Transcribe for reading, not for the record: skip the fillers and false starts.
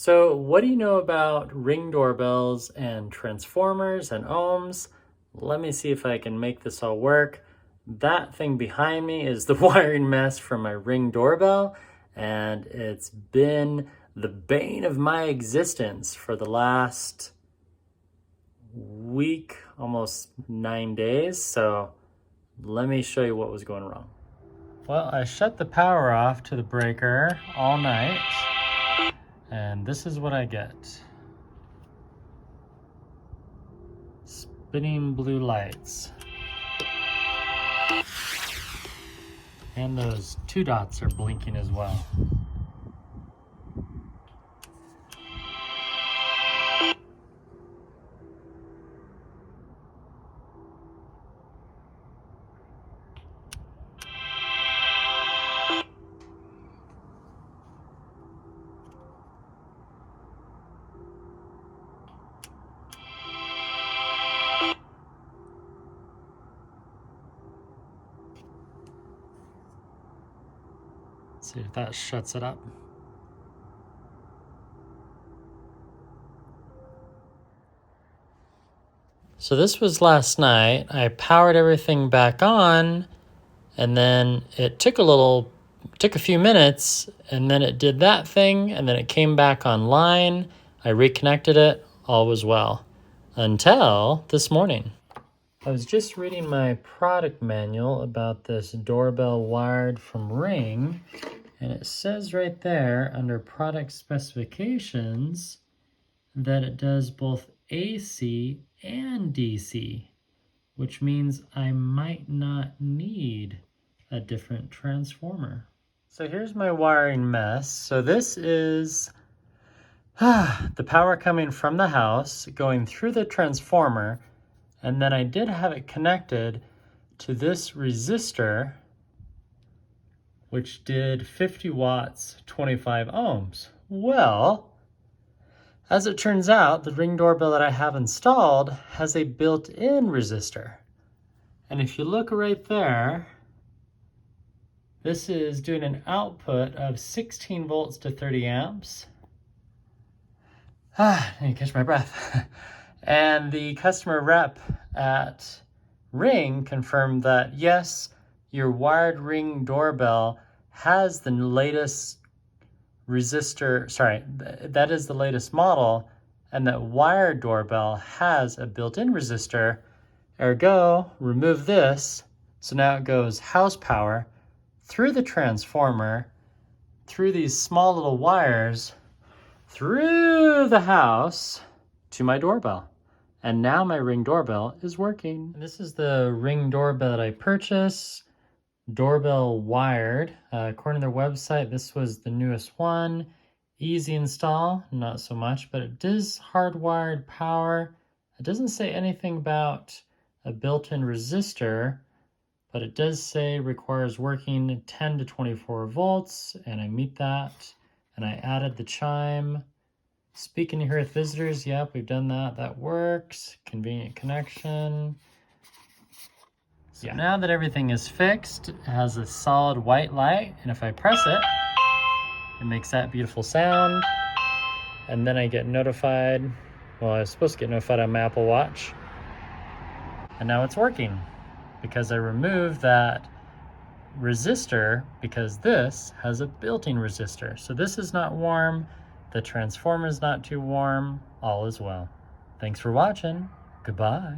So what do you know about Ring doorbells and transformers and ohms? Let me see if I can make this all work. That thing behind me is the wiring mess from my Ring doorbell, and it's been the bane of my existence for the last week, almost 9 days. So let me show you what was going wrong. Well, I shut the power off to the breaker all night, and this is what I get. Spinning blue lights. And those 2 dots are blinking as well. See if that shuts it up. So this was last night. I powered everything back on, and then it took a few minutes, and then it did that thing, and then it came back online. I reconnected it, all was well. Until this morning. I was just reading my product manual about this doorbell wired from Ring, and it says right there under product specifications that it does both AC and DC, which means I might not need a different transformer. So here's my wiring mess. So this is the power coming from the house going through the transformer, and then I did have it connected to this resistor, which did 50 watts, 25 ohms. Well, as it turns out, the Ring doorbell that I have installed has a built-in resistor. And if you look right there, this is doing an output of 16 volts to 30 amps. I need to catch my breath. And the customer rep at Ring confirmed that yes, your wired Ring doorbell has the latest resistor, that is the latest model, and that wired doorbell has a built-in resistor. Ergo, remove this, so now it goes house power through the transformer, through these small little wires, through the house to my doorbell. And now my Ring doorbell is working. And this is the Ring doorbell that I purchased. Doorbell wired. According to their website, this was the newest one. Easy install, not so much, but it does hardwired power. It doesn't say anything about a built-in resistor, but it does say requires working 10 to 24 volts, and I meet that. And I added the chime. Speaking to Herget visitors, yep, we've done that. That works. Convenient connection. So yeah. Now that everything is fixed, it has a solid white light, and if I press it, it makes that beautiful sound. And then I get notified. Well, I was supposed to get notified on my Apple Watch. And now it's working because I removed that resistor because this has a built-in resistor. So this is not warm. The transformer is not too warm. All is well. Thanks for watching. Goodbye.